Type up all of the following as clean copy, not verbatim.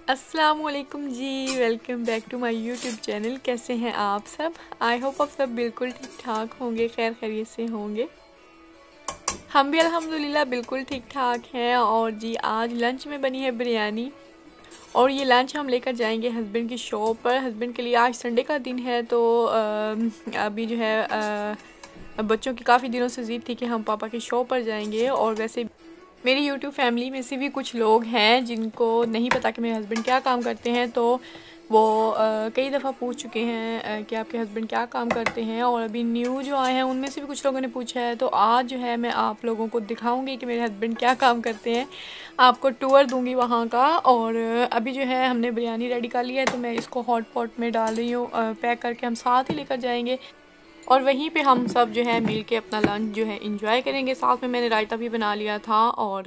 अस्सलामुअलैकुम जी, welcome back to my YouTube channel. कैसे हैं आप सब? आई होप आप सब बिल्कुल ठीक ठाक होंगे, खैर खैरियत से होंगे। हम भी अल्हम्दुलिल्लाह बिल्कुल ठीक ठाक हैं। और जी आज लंच में बनी है बिरयानी और ये लंच हम लेकर जाएंगे हस्बैंड की शॉप पर। हस्बैंड के लिए आज संडे का दिन है तो अभी जो है बच्चों की काफ़ी दिनों से ज़िद थी कि हम पापा की शॉप पर जाएंगे। और वैसे मेरी यूट्यूब फैमिली में से भी कुछ लोग हैं जिनको नहीं पता कि मेरे हस्बैंड क्या काम करते हैं, तो वो कई दफ़ा पूछ चुके हैं कि आपके हस्बैंड क्या काम करते हैं। और अभी न्यू जो आए हैं उनमें से भी कुछ लोगों ने पूछा है, तो आज जो है मैं आप लोगों को दिखाऊंगी कि मेरे हस्बैंड क्या काम करते हैं। आपको टूर दूंगी वहाँ का। और अभी जो है हमने बिरयानी रेडी कर लिया है तो मैं इसको हॉट पॉट में डाल रही हूँ, पैक करके हम साथ ही लेकर जाएंगे और वहीं पे हम सब जो है मिल के अपना लंच जो है इंजॉय करेंगे। साथ में मैंने रायता भी बना लिया था। और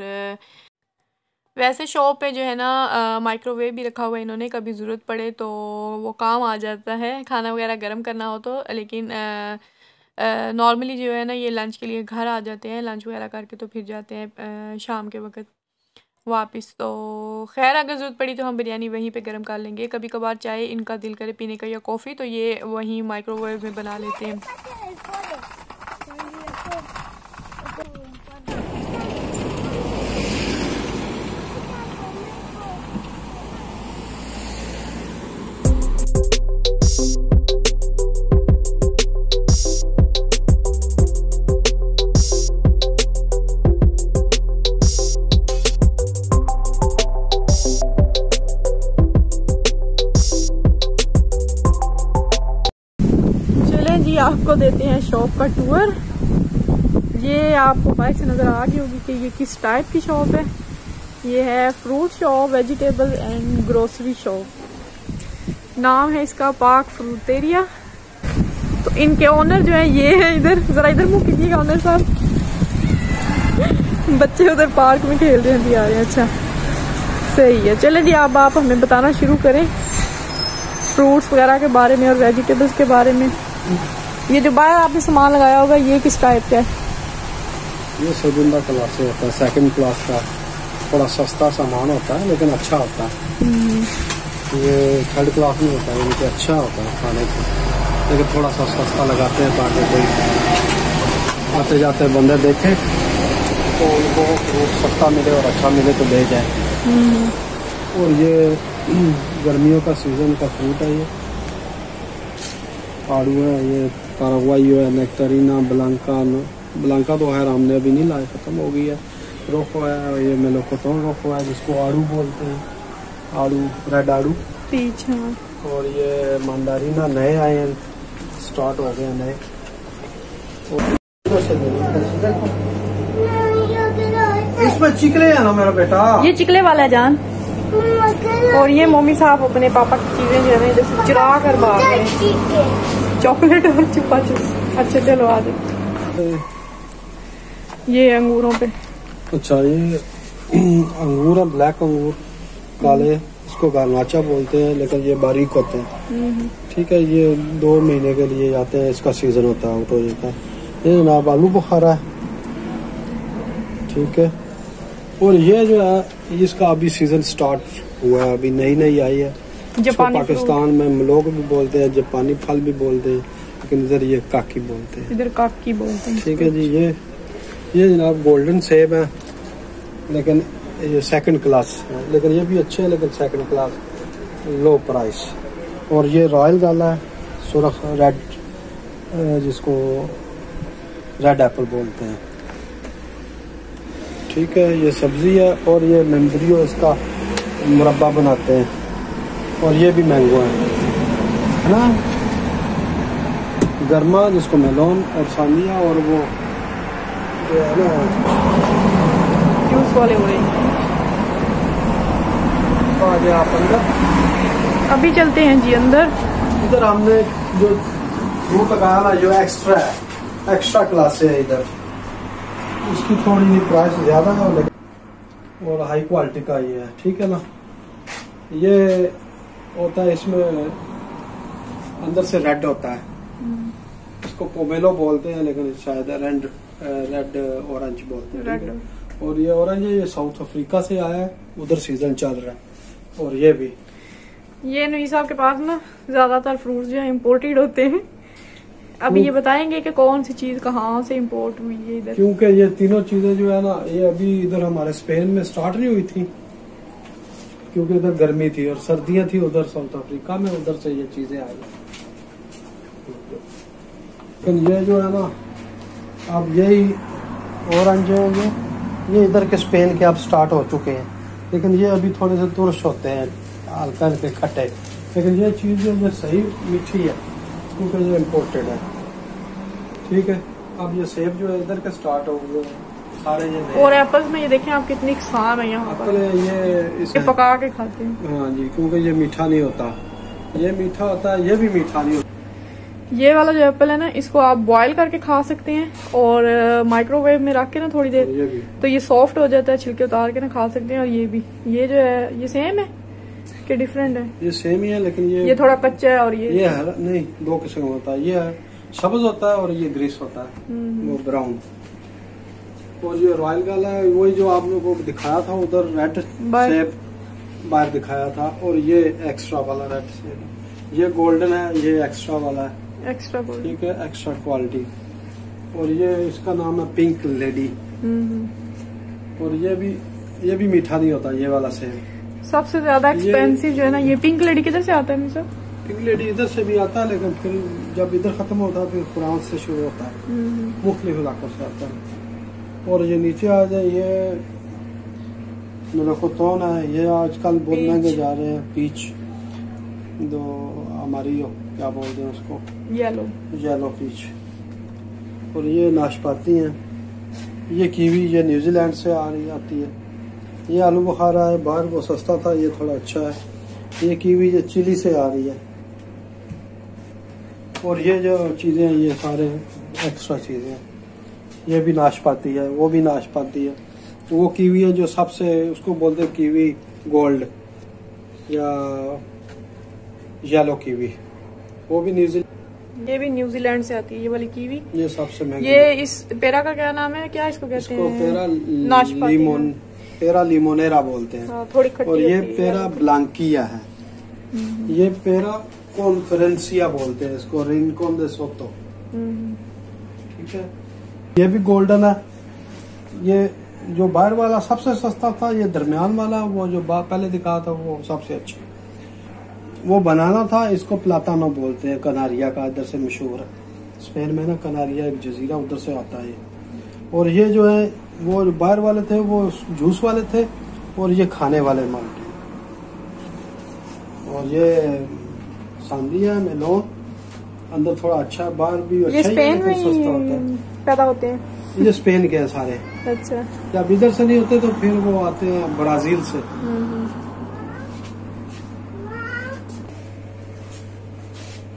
वैसे शॉप पे जो है ना माइक्रोवेव भी रखा हुआ है इन्होंने, कभी ज़रूरत पड़े तो वो काम आ जाता है, खाना वगैरह गर्म करना हो तो। लेकिन नॉर्मली जो है ना ये लंच के लिए घर आ जाते हैं, लंच वगैरह करके तो फिर जाते हैं शाम के वक्त वापस। तो खैर अगर ज़रूरत पड़ी तो हम बिरयानी वहीं पे गर्म कर लेंगे। कभी कभार चाय इनका दिल करे पीने का या कॉफ़ी तो ये वहीं माइक्रोवेव में बना लेते हैं। आपको देते हैं शॉप का टूर। ये आपको बाइक से नज़र आ गई होगी कि ये किस टाइप की शॉप है। ये है fruit shop, vegetable and grocery shop. नाम है इसका पाक फ्रूटेरिया। तो इनके ओनर जो है ये है, इधर ज़रा इधर मुँह कीजिएगा ओनर साहब। बच्चे उधर पार्क में खेल रहे हैं, भी आ रहे हैं। अच्छा सही है, चले जी आप हमें बताना शुरू करें फ्रूट्स वगैरह के बारे में और वेजिटेबल्स के बारे में। ये जो बाहर आपने सामान लगाया होगा ये किस टाइप का है? ये सेकंड क्लास से होता है, सेकंड क्लास का थोड़ा सस्ता सामान होता है लेकिन अच्छा होता है। ये थर्ड क्लास में होता है, इनके अच्छा होता है खाने को, लेकिन थोड़ा सा सस्ता लगाते हैं ताकि कोई आते जाते बंदे देखें तो उनको सस्ता मिले और अच्छा मिले तो ले जाए। और ये गर्मियों का सीजन का फ्रूट है। ये आड़ू है, ये पाराग्वाई है, नेक्टरीना, ब्लांका तो है हमने अभी नहीं लाए, ख़त्म हो गई है। रोको है, ये मेलोकोटोन रोको है जिसको आड़ू बोलते हैं, आड़ू रेड आड़ू पीछे। और ये मंदारिना नए आए हैं, स्टार्ट हो गए नए। इसमें चिकले है ना मेरा बेटा, ये चिकले वाला है जान। और ये मम्मी साहब अपने पापा की चीजें जो है जैसे चुरा कर भाग रहे हैं, चॉकलेट और चुपा चुप। अच्छा चलो आ जाओ। ये अंगूरों पे, अच्छा ये अंगूर है, ब्लैक अंगूर काले, इसको गारनाचा बोलते हैं लेकिन ये बारीक होते हैं। ठीक है, ये 2 महीने के लिए आते हैं, इसका सीजन होता है, आउट हो जाता है। ये जनाब आलू बुखारा है। ठीक है, और ये जो है इसका अभी सीजन स्टार्ट हुआ है, अभी नई नई आई है। पाकिस्तान में लोग भी बोलते हैं, जापानी फल भी बोलते हैं, लेकिन इधर ये काकी बोलते हैं, इधर काकी बोलते हैं। ठीक है जी। ये जनाब गोल्डन सेब है, लेकिन ये सेकंड क्लास है, लेकिन ये भी अच्छे हैं लेकिन सेकंड क्लास, लो प्राइस। और ये रॉयल गाला है, सुरख रेड, जिसको रेड एप्पल बोलते हैं। ठीक है, ये सब्जी है। और ये मेम्ब्रियो, इसका मुरब्बा बनाते हैं। और ये भी मैंगो है ना, गर्मा जिसको मेलोन, और सानिया, और वो जो है ना जूस वाले हुए। आप अंदर अभी चलते हैं जी अंदर। इधर हमने जो फ्रूट लगाया ना, जो एक्स्ट्रा क्लास है इधर, इसकी थोड़ी प्राइस ज्यादा है लेकिन और हाई क्वालिटी का ये है। ठीक है ना, ये होता है, इसमें अंदर से रेड होता है, इसको पोमेलो बोलते हैं लेकिन शायद रेड ऑरेंज बोलते हैं। और ये ऑरेंज है, ये साउथ अफ्रीका से आया है, उधर सीजन चल रहा है, और ये भी, ये नबी साहब के पास ना ज्यादातर फ्रूट्स जो है इम्पोर्टेड होते हैं। अभी ये बताएंगे कि कौन सी चीज कहाँ से इम्पोर्ट हुई है इधर, क्योंकि ये तीनों चीजें जो है ना ये अभी इधर हमारे स्पेन में स्टार्ट नहीं हुई थी, क्योंकि उधर गर्मी थी और सर्दियां थी उधर साउथ अफ्रीका में, उधर से ये चीजें आई। लेकिन ये जो है ना अब यही ऑरेंज है, ये इधर के स्पेन के अब स्टार्ट हो चुके हैं, लेकिन ये अभी थोड़े से तुरश होते हैं, हल्का हल्के खट्टे। लेकिन ये चीज जो ये सही मीठी है क्योंकि ये इम्पोर्टेड है। ठीक है, अब ये सेब जो है इधर के स्टार्ट हो गए सारे ये और एप्पल्स में ये देखें आप कितनी इकसार है यहाँ पर, ये इसे पका के खाते हैं। हाँ जी, क्योंकि ये मीठा नहीं होता, ये मीठा होता है, ये भी मीठा नहीं होता। ये वाला जो एप्पल है ना इसको आप बॉईल करके खा सकते हैं और माइक्रोवेव में रख के ना थोड़ी देर, तो ये सॉफ्ट हो जाता है, छिलके उतार के ना खा सकते हैं। और ये भी, ये जो है ये सेम है कि डिफरेंट है? ये सेम ही है, लेकिन ये थोड़ा कच्चा है और ये हरा नहीं, दो किस्म होता है, ये सब्ज होता है और ये ग्रीस होता है, वो ब्राउन। और ये रॉयल गाला है, वही जो आप लोगों को दिखाया था उधर रेड सेब बाहर दिखाया था, और ये एक्स्ट्रा वाला रेड सेब, ये गोल्डन है, ये एक्स्ट्रा वाला है, एक्स्ट्रा, ठीक है, एक्स्ट्रा क्वालिटी। और ये इसका नाम है पिंक लेडी। और ये भी मीठा नहीं होता, ये वाला सेब। सबसे ज्यादा एक्सपेंसिव जो है ना ये पिंक लेडी किधर से आता है मिस्टर? पिंक लेडी इधर से भी आता है, लेकिन फिर जब इधर खत्म होता है फिर फ्रांस से शुरू होता है, मुख्तलिफ इलाकों से आता है। और ये नीचे आ जाए, ये मेलोकोटोन है, ये आजकल बहुत महंगे जा रहे हैं। पीच दो हमारी क्या बोलते हैं उसको, येलो पीच। और ये नाशपाती है, ये कीवी, ये न्यूजीलैंड से आ रही आती है। ये आलू बुखारा है, बाहर वो सस्ता था, ये थोड़ा अच्छा है। ये कीवी ये चिली से आ रही है। और ये जो चीजें हैं ये सारे एक्स्ट्रा चीजें हैं। ये भी नाशपाती है, वो भी नाशपाती है। वो कीवी है जो सबसे, उसको बोलते हैं कीवी गोल्ड या येलो कीवी, वो भी न्यूजीलैंड, ये भी न्यूजीलैंड से आती है ये वाली कीवी। ये सबसे महंगी। ये इस पेरा का क्या नाम है, क्या इसको कहते हैं? पेरा लिमोनेरा बोलते हैं। थोड़ी खट्टी। और ये पेरा ब्लांकिया है, ये पेरा कॉन्फ्रेंसिया बोलते हैं इसको, रिंकॉन दे सोतो। ठीक है, ये भी गोल्डन है। ये जो बाहर वाला सबसे सस्ता था, ये दरमियान वाला वो जो पहले दिखा था वो सबसे अच्छा। वो बनाना था, इसको प्लातानो बोलते हैं, कनारिया का इधर से मशहूर है स्पेन में ना, कनारिया एक जजीरा उधर से आता है। और ये जो है वो बाहर वाले थे वो जूस वाले थे, और ये खाने वाले माल्टे। और ये सांदिया मेलोन अंदर थोड़ा अच्छा, बाहर भी अच्छा, ये स्पेन में सस्ता होता है, पैदा होते हैं। ये स्पेन के हैं सारे। अच्छा, जब इधर से नहीं होते तो फिर वो आते हैं ब्राजील से।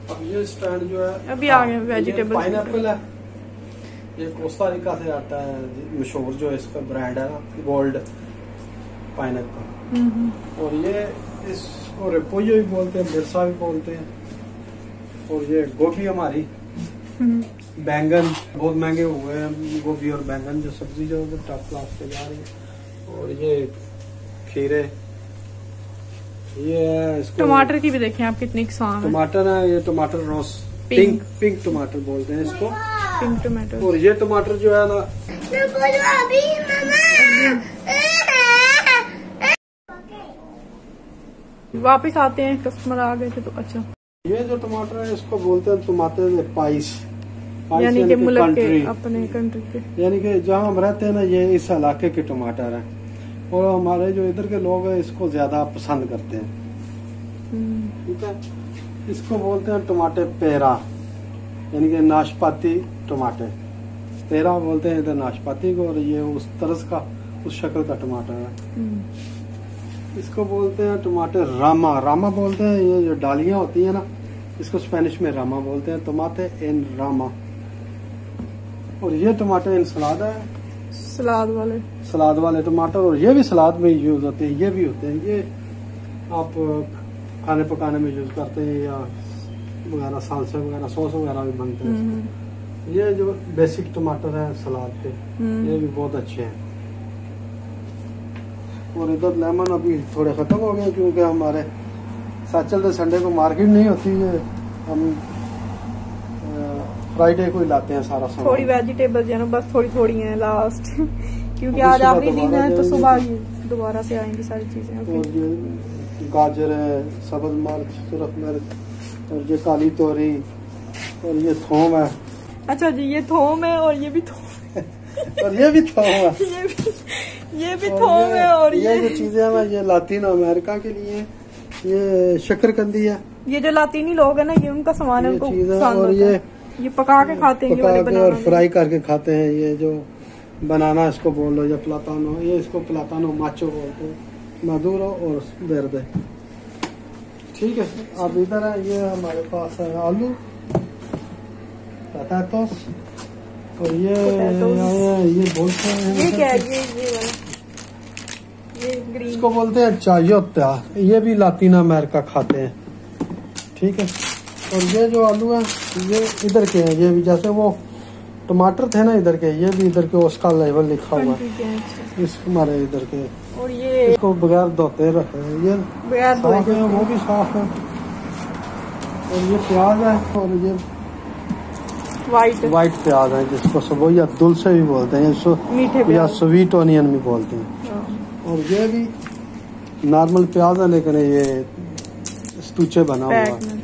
अब ये स्टैंड जो है अभी आ गए वेजिटेबल, पाइनएप्पल है, ये कोस्टा रिका से आता है, मशहूर जो इसका ब्रांड है ना, गोल्ड पाइनएप्पल। और ये इसको रेपोयो भी बोलते हैं, बिरसा भी बोलते हैं। और ये गोभी हमारी, बैंगन बहुत महंगे हुए हैं, गोभी और बैंगन जो सब्जी जो टॉप क्लास पे जा रही है। और ये खीरे, ये इसको टमाटर की भी देखें आप कितनी किसान है। टमाटर है, ये टमाटर रोस पिंक टमाटर बोलते हैं इसको, पिंक टमाटर। और ये टमाटर जो है ना, वापिस आते हैं, कस्टमर आ गए थे तो। अच्छा, ये जो टमाटर है इसको बोलते हैं टमाटर पाइस, यानी कि मुल्क के, अपने कंट्री के, यानी कि जहाँ हम रहते हैं ना, ये इस इलाके के टमाटर हैं। और हमारे जो इधर के लोग हैं इसको ज्यादा पसंद करते हैं। ठीक है, इसको बोलते हैं टमाटर पेरा, यानी कि नाशपाती टमाटर। पेरा बोलते हैं इधर नाशपाती को, और ये उस तरह का, उस शक्ल का टमाटर है। इसको बोलते हैं टमाटर रामा, रामा बोलते हैं, ये जो डालियां होती है ना, इसको स्पेनिश में रामा बोलते हैं, टमाटे इन रामा। और ये टमाटर इन सलाद है, सलाद वाले टमाटर। और ये भी सलाद में यूज होते हैं, ये भी होते हैं, ये आप खाने पकाने में यूज करते हैं, या वगैरह सालसा वगैरह सॉस वगैरह भी बनते हैं। ये जो बेसिक टमाटर है सलाद पे, ये भी बहुत अच्छे हैं। और इधर लेमन अभी थोड़े ख़त्म हो गए क्योंकि हमारे सैटरडे संडे को मार्केट नहीं होती है, हम फ्राइडे को ही लाते हैं सारा सामान। थोड़ी वेजिटेबल्स जो है ना बस थोड़ी थोड़ी हैं लास्ट क्योंकि आज आखिरी दिन है तो सुबह दोबारा से आएंगी सारी चीज़ें। और ये गाजर है, सब्ज़ मिर्च, सुरख मिर्च, और ये काली तोरी, और ये थोम है। अच्छा जी, ये थोम है और ये भी थोम और ये भी थोम है ये भी थोम है। और ये जो चीजें हैं ये लातीन अमेरिका के लिए, ये शकरकंदी है। ये जो लातीनी लोग हैं ना ये उनका सामान है, उनको पसंद और ये पका के खाते हैं, पका के और फ्राई करके खाते हैं। ये जो बनाना इसको बोल लो या प्लातानो, ये इसको प्लातानो माचो बोलते हैं, मदुरो और वेर्दे। ठीक है, अब इधर है, ये हमारे पास है आलू, पोटैटोस, और ये बोलते हैं, ये क्या है, ये वाला, ये ग्रीन, इसको बोलते हैं चायोता। ये भी लातीन अमेरिका खाते हैं। ठीक है, और ये जो आलू है ये इधर के हैं, ये भी जैसे वो टमाटर थे ना इधर के, ये भी इधर के उसका लेवल लिखा हुआ है इस हमारे इधर के। और ये इसको बगैर धोते रखे हैं, ये बगैर साफ है, वो भी साफ है। और ये प्याज है, और ये वाइट प्याज है जिसको सब या दुलसे भी बोलते हैं, मीठे या स्वीट ऑनियन भी बोलते हैं। और ये भी नॉर्मल प्याज है लेकिन ये स्तूचे बना हुआ है।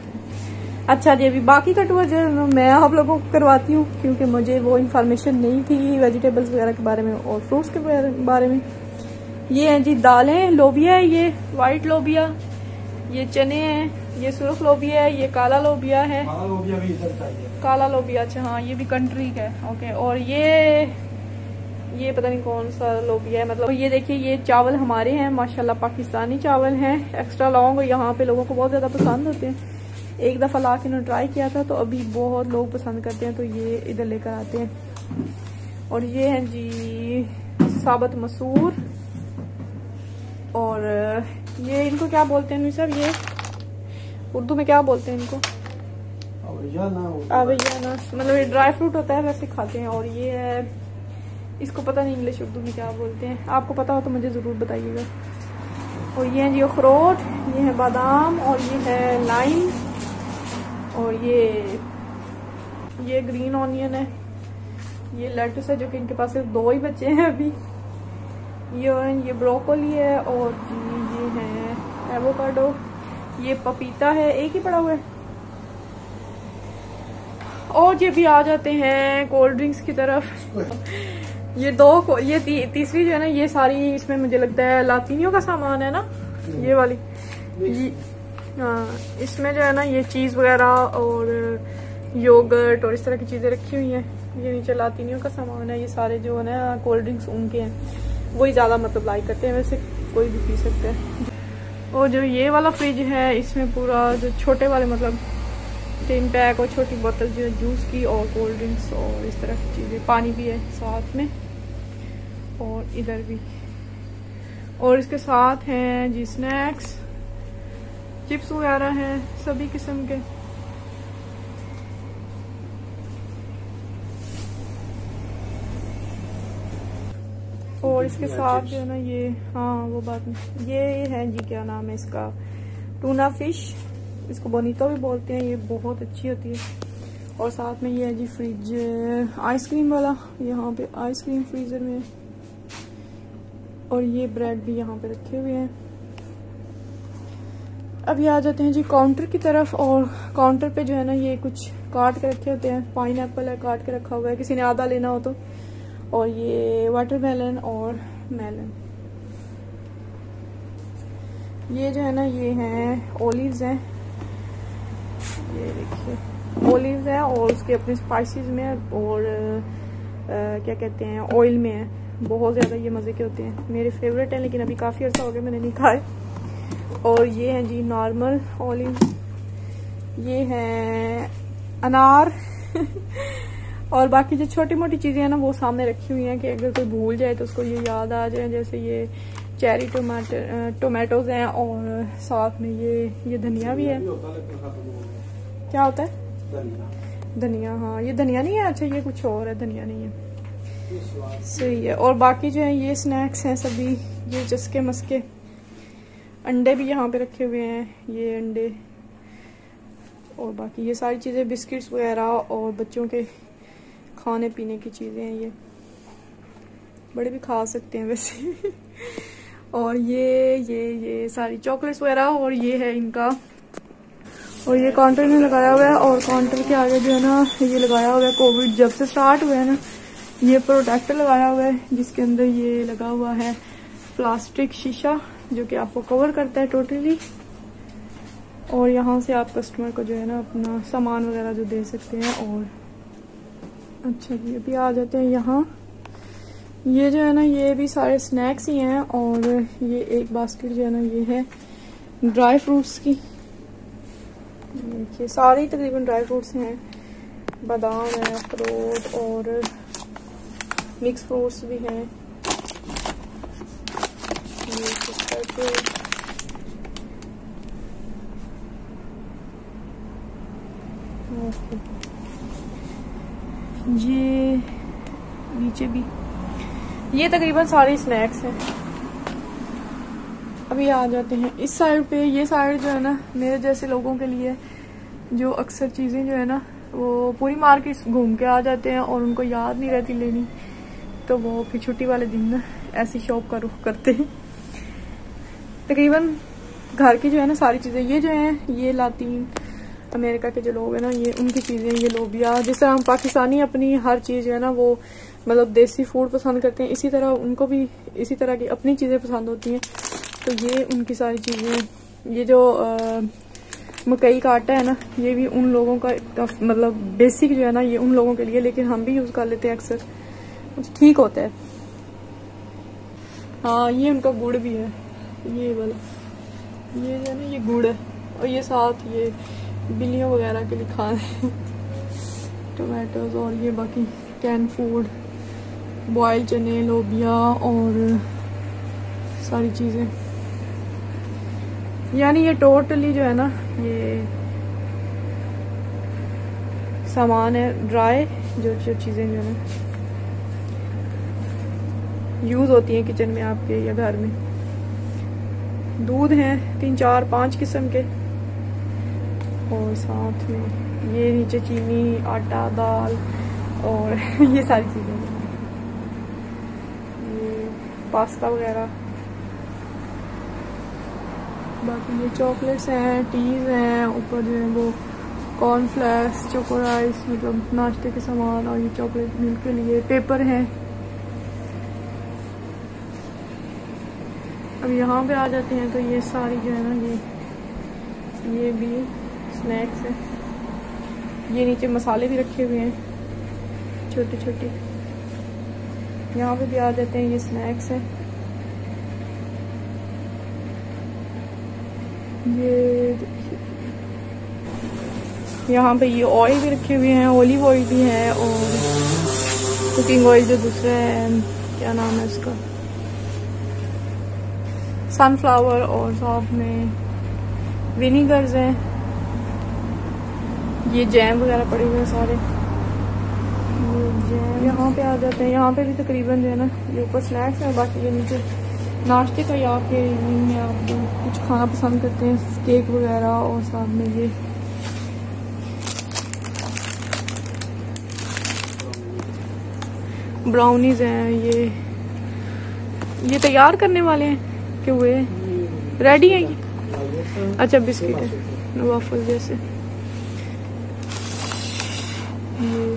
अच्छा जी, अभी बाकी का टूर जो मैं आप लोगों को करवाती हूँ क्योंकि मुझे वो इन्फॉर्मेशन नहीं थी वेजिटेबल्स वगैरह के बारे में और फ्रूट्स के बारे में। ये हैं जी दालें, लोबिया है, ये वाइट लोबिया, ये चने हैं, ये सुर्ख लोबिया है, ये काला लोबिया है, काला लोबिया। अच्छा हाँ, ये भी कंट्री का है। ओके, और ये पता नहीं कौन सा लोबिया है। मतलब ये देखिए, ये चावल हमारे हैं माशाल्लाह, पाकिस्तानी चावल हैं, एक्स्ट्रा लॉन्ग, और यहाँ पे लोगों को बहुत ज़्यादा पसंद होते हैं। एक दफ़ा ला के ट्राई किया था तो अभी बहुत लोग पसंद करते हैं तो ये इधर लेकर आते हैं। और ये हैं जी साबुत मसूर, और ये इनको क्या बोलते हैं सर, ये उर्दू में क्या बोलते हैं इनको? अवेयाना, मतलब ये ड्राई फ्रूट होता है वैसे खाते हैं। और ये है, इसको पता नहीं इंग्लिश उर्दू में क्या बोलते हैं, आपको पता हो तो मुझे ज़रूर बताइएगा। और ये हैं जी अखरोट, ये है बादाम, और ये है लाइम, और ये ग्रीन ऑनियन है, ये लेटस है जो कि इनके पास सिर्फ 2 ही बच्चे हैं अभी। ये ब्रोकोली है, और ये है एवोकाडो, ये पपीता है, एक ही पड़ा हुआ है। और ये भी आ जाते हैं कोल्ड ड्रिंक्स की तरफ। ये तीसरी जो है ना, ये सारी इसमें मुझे लगता है लातीनियों का सामान है ना, ये वाली। हाँ, इसमें जो है ना ये चीज़ वगैरह और योगर्ट और इस तरह की चीज़ें रखी हुई हैं। ये नीचे लातीनियों का सामान है। ये सारे जो है ना कोल्ड ड्रिंक्स उनके हैं, वही ज़्यादा मतलब लाइक करते हैं, वैसे कोई भी पी सकता है। और जो ये वाला फ्रिज है इसमें पूरा जो छोटे वाले मतलब 10 पैक और छोटी बोतल जो है जूस की और कोल्ड ड्रिंक्स और इस तरह की चीज़ें, पानी भी है साथ में, और इधर भी। और इसके साथ हैं जी स्नैक्स, चिप्स वगैरह हैं सभी किस्म के। और इसके साथ जो है ना ये, हाँ वो बात नहीं, ये है जी क्या नाम है इसका, टूना फिश, इसको बोनीतो भी बोलते हैं, ये बहुत अच्छी होती है। और साथ में ये है जी फ्रिज आइसक्रीम वाला, यहाँ पे आइसक्रीम फ्रीजर में, और ये ब्रेड भी यहाँ पे रखे हुए हैं। अभी आ जाते हैं जी काउंटर की तरफ। और काउंटर पे जो है ना ये कुछ काट के रखे होते हैं, पाइनएप्पल है काट के रखा हुआ है, किसी ने आधा लेना हो तो। और ये वाटरमेलन और मेलन, ये जो है ना ये हैं ओलिव्स हैं, ये देखिए ओलिव्स हैं, और उसके अपने स्पाइसेस में और क्या कहते हैं ऑयल में है, बहुत ज़्यादा ये मज़े के होते हैं, मेरे फेवरेट हैं, लेकिन अभी काफ़ी अर्सा हो गया मैंने नहीं खाए। और ये हैं जी नॉर्मल ऑलिव, ये हैं अनार और बाकी जो छोटी मोटी चीज़ें हैं ना वो सामने रखी हुई हैं कि अगर कोई भूल जाए तो उसको ये याद आ जाए। जैसे ये चेरी टोमेटोज हैं, और साथ में ये धनिया भी है। क्या होता है? धनिया। हाँ, ये धनिया नहीं है, अच्छा ये कुछ और है, धनिया नहीं है। सही है। और बाकी जो है ये स्नैक्स हैं सभी, ये चस्के मस्के, अंडे भी यहाँ पे रखे हुए हैं, ये अंडे, और बाकी ये सारी चीज़ें बिस्किट्स वगैरह और बच्चों के खाने पीने की चीज़ें हैं। ये बड़े भी खा सकते हैं वैसे और ये सारी चॉकलेट्स वगैरह, और ये है इनका, और ये काउंटर में लगाया हुआ है। और काउंटर के आगे जो है ना ये लगाया हुआ है, कोविड जब से स्टार्ट हुआ है ना, ये प्रोटेक्टर लगाया हुआ है जिसके अंदर ये लगा हुआ है प्लास्टिक शीशा जो कि आपको कवर करता है टोटली। और यहाँ से आप कस्टमर को जो है ना अपना सामान वगैरह जो दे सकते हैं। और अच्छा जी, अभी आ जाते हैं यहाँ। ये जो है ना ये भी सारे स्नैक्स ही हैं। और ये एक बास्केट जो है ना ये है ड्राई फ्रूट्स की, देखिए सारे ही तकरीबन ड्राई फ्रूट्स हैं, बादाम है, अखरोट और मिक्स फ्रूट्स भी हैं। ये नीचे भी ये तकरीबन सारे स्नैक्स हैं। अभी आ जाते हैं इस साइड पे। ये साइड जो है ना मेरे जैसे लोगों के लिए, जो अक्सर चीज़ें जो है ना वो पूरी मार्केट घूम के आ जाते हैं और उनको याद नहीं रहती लेनी, तो वो फिर छुट्टी वाले दिन ना ऐसी शॉप का रुख करते हैं। तकरीबन घर की जो है ना सारी चीज़ें ये जो हैं ये लातीन अमेरिका के जो लोग हैं ना ये उनकी चीज़ें, ये लोबिया, जिस तरह हम पाकिस्तानी अपनी हर चीज़ जो है ना वो मतलब देसी फूड पसंद करते हैं, इसी तरह उनको भी इसी तरह की अपनी चीज़ें पसंद होती हैं। तो ये उनकी सारी चीज़ें, ये जो मकई का आटा है ना ये भी उन लोगों का मतलब बेसिक जो है ना ये उन लोगों के लिए, लेकिन हम भी यूज़ कर लेते हैं अक्सर, ठीक होता है। हाँ ये उनका गुड़ भी है, ये वाला, ये जो है ना ये गुड़ है। और ये साथ ये बिल्लियों वगैरह के लिए खाने टोमेटोज, और ये बाकी कैन फूड, बॉयल चने, लोबिया और सारी चीज़ें। यानी ये टोटली जो है ना ये सामान है ड्राई, जो चीज़ें जो है ना यूज़ होती हैं किचन में आपके या घर में। दूध हैं 3, 4, 5 किस्म के, और साथ में ये नीचे चीनी, आटा, दाल और ये सारी चीज़ें, ये पास्ता वगैरह। बाकी ये चॉकलेट्स हैं, टीज़ हैं, ऊपर जो है वो कॉर्नफ्लेक्स, चोको राइस मतलब नाश्ते के सामान, और ये चॉकलेट मिल्क के लिए पेपर हैं। अब यहाँ पे आ जाते हैं तो ये सारी जो है ना ये भी स्नैक्स है। ये नीचे मसाले भी रखे हुए हैं छोटे छोटे। यहाँ पे भी आ जाते हैं, ये स्नैक्स है। ये देखिए यहाँ पे ये ऑयल भी रखे हुए हैं, ओलिव ऑयल भी है, और कुकिंग ऑयल जो दूसरा है क्या नाम है उसका, सनफ्लावर, और साथ में विनीगर्स हैं। ये जैम वगैरह पड़े हुए हैं सारे, ये जैम। यहाँ पे आ जाते हैं, यहाँ पे भी तकरीबन जो है ना ये ऊपर स्नैक्स है, बाकी ये नीचे नाश्ते का या आपके इवनिंग में आप कुछ खाना पसंद करते हैं, केक वगैरह, और साथ में ये ब्राउनीज हैं। ये तैयार करने वाले हैं कि हुए रेडी है ये? अच्छा बिस्किट है वाफल जैसे। ये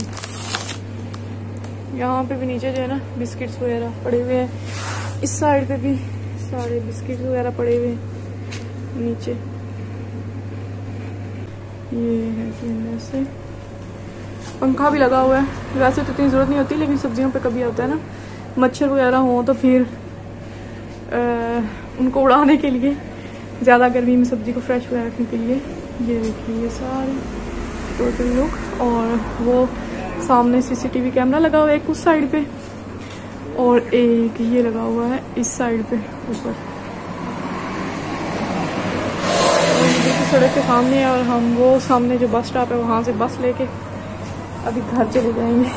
यहाँ पे भी नीचे जो है ना बिस्किट्स वगैरह पड़े हुए हैं, इस साइड पे भी सारे बिस्किट्स वगैरह पड़े हुए हैं नीचे। ये है ऐसे, पंखा भी लगा हुआ है। वैसे तो इतनी ज़रूरत नहीं होती, लेकिन सब्जियों पे कभी होता है ना मच्छर वगैरह हो तो फिर उनको उड़ाने के लिए, ज़्यादा गर्मी में सब्जी को फ्रेश वगैरह रखने के लिए। ये देखिए ये सारी टोटल लुक। और वो सामने CCTV कैमरा लगा हुआ है एक उस साइड पे, और एक ये लगा हुआ है इस साइड पे ऊपर। सड़क के सामने है, और हम वो सामने जो बस स्टॉप है वहाँ से बस लेके अभी घर चले जाएंगे।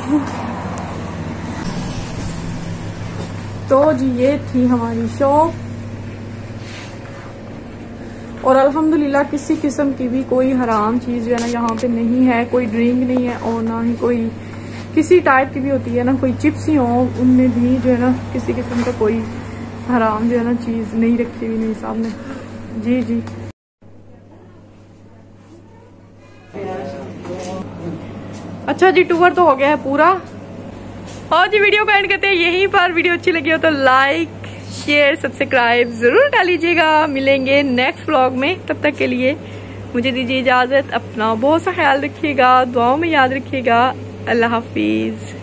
तो जी ये थी हमारी शॉप, और अल्हम्दुलिल्लाह किसी किस्म की भी कोई हराम चीज़ जो है ना यहाँ पे नहीं है, कोई ड्रिंक नहीं है और ना ही कोई किसी टाइप की भी होती है ना, कोई चिप्स ही हो उनमें भी जो है ना किसी किस्म का कोई हराम जो है ना चीज़ नहीं रखी हुई नहीं सामने। जी जी अच्छा जी, टूर तो हो गया है पूरा। और जी वीडियो को एंड करते हैं यहीं पर। वीडियो अच्छी लगी हो तो लाइक शेयर सब्सक्राइब जरूर कर लीजिएगा। मिलेंगे नेक्स्ट व्लॉग में, तब तक के लिए मुझे दीजिए इजाजत। अपना बहुत सा ख्याल रखिएगा, दुआओं में याद रखिएगा। अल्लाह हाफिज।